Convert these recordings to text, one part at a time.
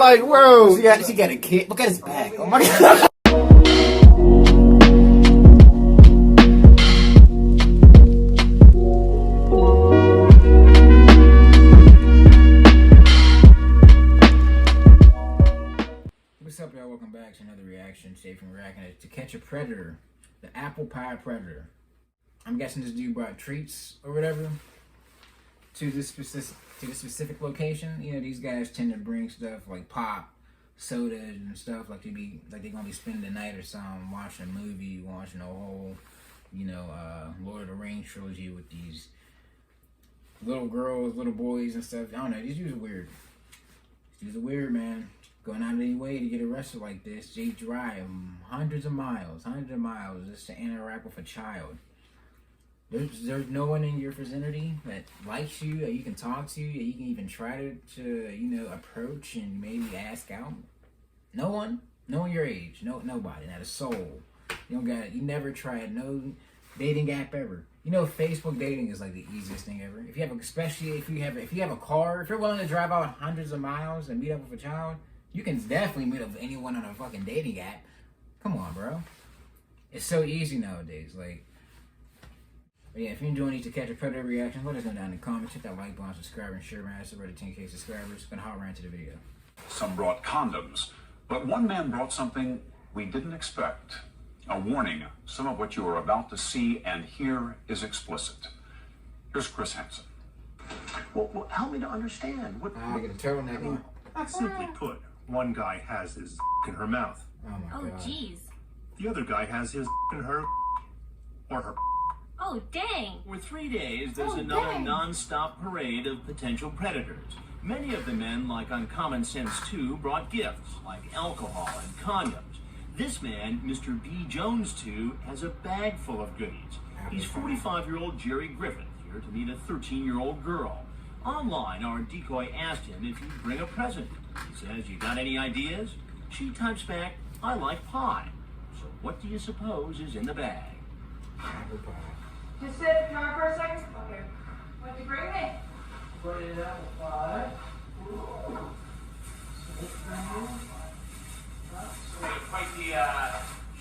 like, bro, yeah, she got a kid. Look at his back. Oh my god. What's up, y'all? Welcome back to another reaction. Today from reacting to Catch a Predator, the apple pie predator. I'm guessing this dude brought treats or whatever to this specific location. You know, these guys tend to bring stuff like pop, sodas, and stuff like they're gonna be spending the night or something, watching a movie, watching a whole, Lord of the Rings trilogy with these little girls, little boys, and stuff. I don't know. These dudes are weird. These dudes are weird, man. Going out of any way to get arrested like this. They drive hundreds of miles just to interact with a child. There's no one in your vicinity that likes you, that you can talk to, that you can even try to approach and maybe ask out. No one your age, nobody, not a soul. You never tried no dating app ever. You know, Facebook dating is like the easiest thing ever. Especially if you have a car, if you're willing to drive out hundreds of miles and meet up with a child, you can definitely meet up with anyone on a fucking dating app. Come on, bro. It's so easy nowadays. But yeah, if you're enjoying these To Catch a Predator reactions, let us know down in the comments. Hit that like button, subscribe, and share, man. That's already 10K subscribers. Gonna hop right into the video. Some brought condoms, but one man brought something we didn't expect. A warning, some of what you are about to see and hear is explicit. Here's Chris Hansen. Well, help me to understand. I get a turtleneck on. Simply put, one guy has his in her mouth. Oh my god. Jeez. The other guy has his in her or her. Oh, dang. For 3 days, there's another non-stop parade of potential predators. Many of the men, like on Common Sense 2, brought gifts, like alcohol and condoms. This man, Mr. B. Jones 2, has a bag full of goodies. He's 45-year-old Jerry Griffith, here to meet a 13-year-old girl. Online, our decoy asked him if he'd bring a present. He says, "You got any ideas?" She types back, "I like pie." So what do you suppose is in the bag? Apple pie. Just sit down for a second. Okay. What'd you bring me? Put it apple pie. Quite the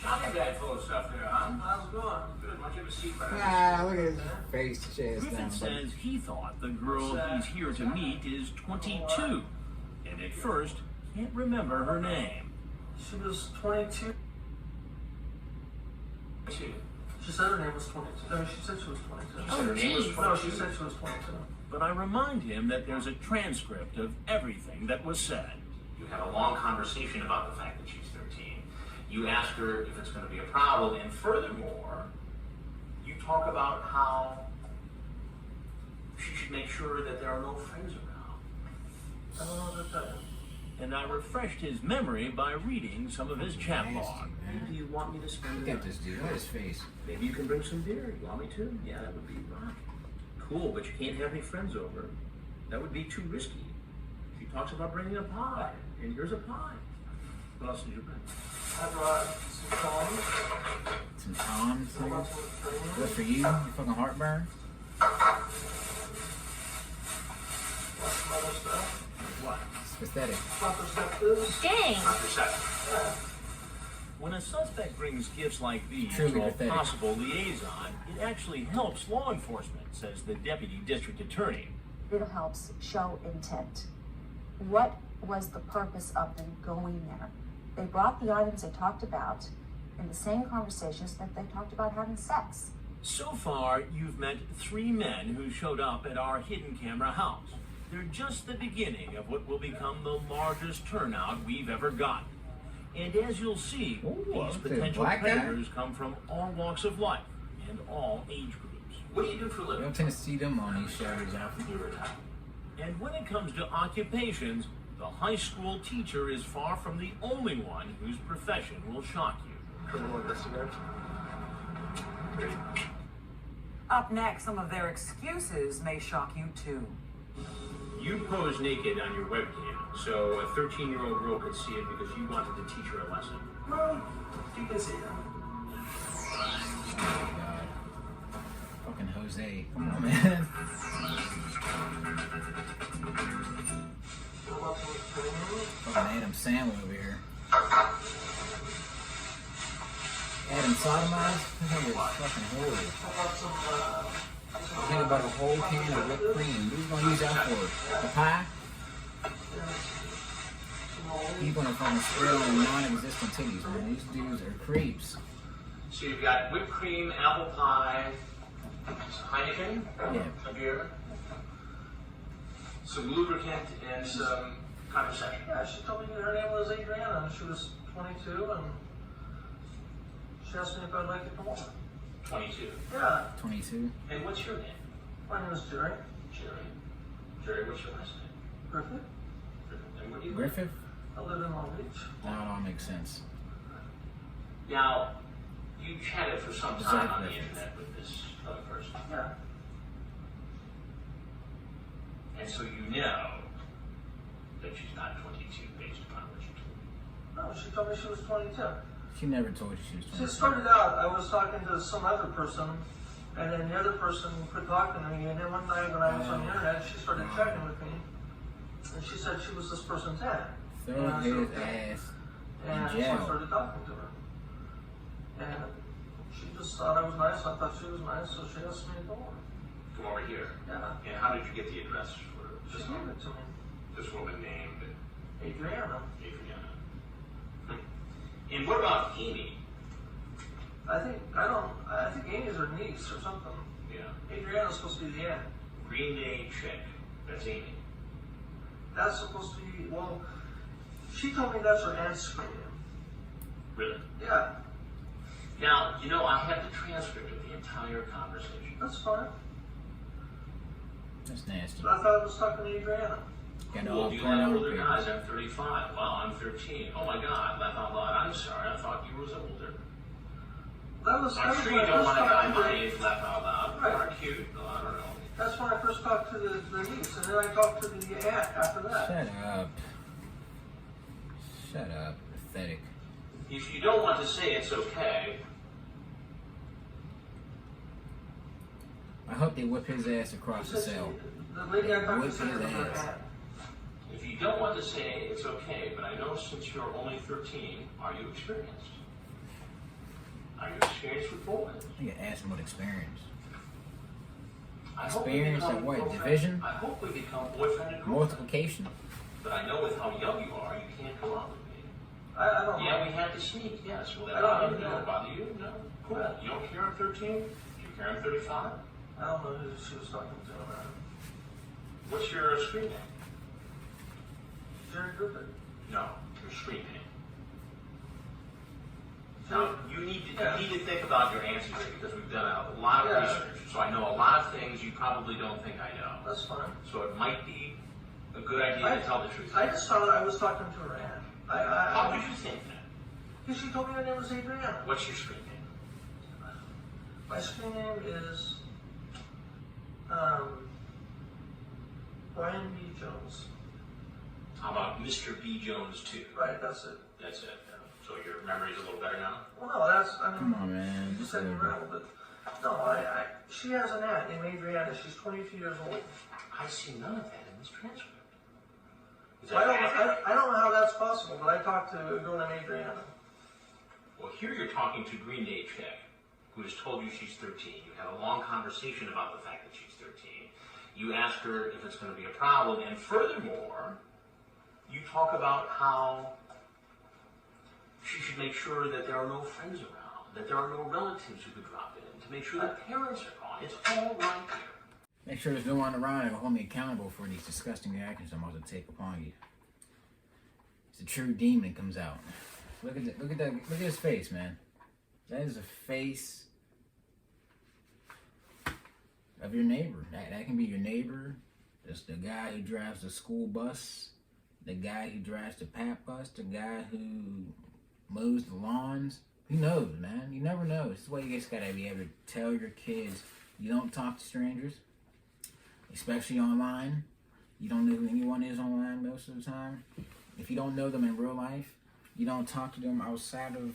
shopping bag full of stuff there, huh? How's it going? Good. Why don't you have a seat, brother? Ah, look at his face, chest down. Griffith says he thought the girl he's here to meet is 22, and at first can't remember her name. She was 22. She said her name was 22. I mean, she said she was 22. Oh, geez. No, she said she was 22. But I remind him that there's a transcript of everything that was said. You had a long conversation about the fact that she's 13. You asked her if it's going to be a problem, and furthermore, you talk about how she should make sure that there are no friends around. I don't know what to tell you. And I refreshed his memory by reading some of his chat log. Do you want me to spend Look the at night? this dude. Look at his face. Maybe you can bring some beer. You want me to? Yeah, that would be rock. Cool, but you can't have any friends over. That would be too risky. She talks about bringing a pie, and here's a pie. What else did you bring? I brought some Toms. Some Toms. I brought some cream. What's for you? Your fucking heartburn? Brought some other stuff. What? It's pathetic. Contraceptives. Dang. Contraceptive. When a suspect brings gifts like these Truly to a pathetic. possible liaison, it actually helps law enforcement, says the deputy district attorney. It helps show intent. What was the purpose of them going there? They brought the items they talked about in the same conversations that they talked about having sex. So far, you've met 3 men who showed up at our hidden camera house. They're just the beginning of what will become the largest turnout we've ever gotten. And as you'll see, Ooh, these okay, potential black guy. predators come from all walks of life and all age groups. What do you do for a You living? don't tend to see them on these shows often. You're retired. And when it comes to occupations, the high school teacher is far from the only one whose profession will shock you. Criminal investigation. Up next, some of their excuses may shock you too. You posed naked on your webcam, so a 13-year-old girl could see it because you wanted to teach her a lesson. Well, you can see them. Oh my god. Fucking Jose. Come on, man. What about some training? Fucking Adam Sandler over here. Adam sodomized? That thing is fucking horrible. How about some, Think about a whole can of whipped cream. Who's gonna use that for? The pie? He's gonna fucking spread on non-existent titties, man. These dudes are creeps. So you've got whipped cream, apple pie, Heineken, Yeah. a beer, some lubricant, and some contraception. Yeah, she told me her name was Adriana, and she was 22, and she asked me if I'd like it more. 22. Yeah, 22. And what's your name? my name is Jerry Jerry. Jerry, what's your last name? Griffith. And where do you live? Griffith? I live in Long Beach. Now it all makes sense. Now, you chatted for some Does time that on the make sense? internet with this other person. Yeah. And so you know that she's not 22 based upon what you told me. No, she told me she was 22. She never told you she was She 22. started out, I was talking to some other person, and then the other person quit talking to me, and then one night when I was on the internet, she started checking with me, and she said she was this person's aunt. Throw And I said, his okay. ass And in so I jail. started talking to her. And she just thought I was nice, I thought she was nice, so she asked me to go over. Come over here. Yeah, And how did you get the address for she this gave woman? it to me. This woman named Adriana. Adriana. And what about Amy? I think Amy's her niece or something. Yeah. Adriana's supposed to be the aunt. Green Day chick. That's Amy. That's supposed to be, well, she told me that's her aunt's screen name. Really? Yeah, Now, you know, I have the transcript of the entire conversation. that's fine. That's nasty. But I thought I was talking to Adriana. Got Well, all do you porn like on older paper. guys? I'm 35. Wow, I'm 13. Oh my God, laugh out loud. I'm sorry. I thought you was older. That was I'm sure you when I don't first want a guy talked to my the, age laugh out loud. Right. Or cute. No, I don't know. that's when I first talked to the niece, and then I talked to the aunt after that. Shut up. Shut up. Pathetic. If you don't want to say it's okay, I hope they whip his ass across the cell. The lady I talked to Whip said it was his her ass. aunt. if you don't want to say it's okay, but I know since you're only 13, are you experienced? Are you experienced with boys? You can ask him what experience. I hope we Experience at become what? boyfriend- Division? I hope we become boyfriend and girlfriend. Multiplication? But I know with how young you are, you can't come out with me. I don't Yeah, know. we had to sneak, yes. Will that I don't bother you? know. No. Bother you? No. Cool. You don't care I'm 13? Do you care I'm 35? I don't know who she was talking to. What's your screen name? Jerry Griffith. No, your screen name. Now, you need to think about your answers here because we've done a lot of Yeah. research. So I know a lot of things you probably don't think I know. That's fine. So it might be a good idea to tell the truth. I just thought I was talking to her aunt. How would you think that? Because she told me her name was Adriana. What's your screen name? My screen name is Brian B. Jones. How about Mr. B. Jones 2? Right, that's it. That's it. So your memory's a little better now? Well, no, that's, I mean, Come on, man. you just said you rattled it. No, she has an aunt named Adriana. She's 22 years old. I see none of that in this transcript. Is So I that accurate? don't know how that's possible, but I talked to a girl named Adriana. Well, here you're talking to Green Day chick, who has told you she's 13. You had a long conversation about the fact that she's 13. You ask her if it's going to be a problem, and furthermore, you talk about how she should make sure that there are no friends around, that there are no relatives who could drop in, to make sure that parents are gone. It's all right here. Make sure there's no one around to hold me accountable for these disgusting actions I'm about to take upon you. It's a true demon comes out. Look at that! Look at his face, man. That is a face of your neighbor. That can be your neighbor. It's the guy who drives the school bus, the guy who drives the PAP bus, the guy who mows the lawns. Who knows, man? You never know. This is why you guys gotta be able to tell your kids you don't talk to strangers, especially online. You don't know who anyone is online most of the time. If you don't know them in real life, you don't talk to them outside of,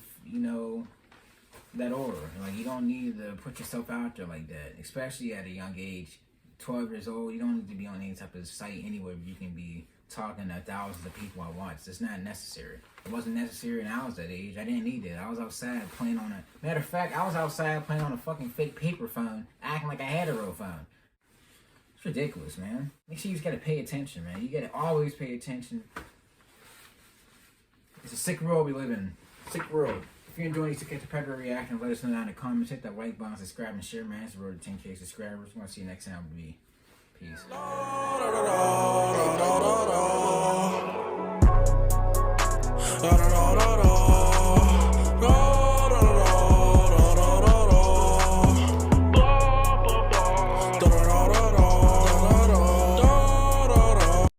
that order. Like, you don't need to put yourself out there like that, especially at a young age. 12 years old, you don't need to be on any type of site anywhere you can be talking to thousands of people at once. It's not necessary. It wasn't necessary when I was that age. I didn't need it. I was outside playing on a... Matter of fact, I was outside playing on a fucking fake paper phone, acting like I had a real phone. It's ridiculous, man. Make sure you just gotta pay attention, man. You gotta always pay attention. It's a sick world we live in. Sick world. If you're enjoying these To Catch a Predator reactions, let us know down in the comments. Hit that like button, subscribe, and share, man. It's the road to 10K subscribers. We're gonna see you next time. Peace. Da da da da.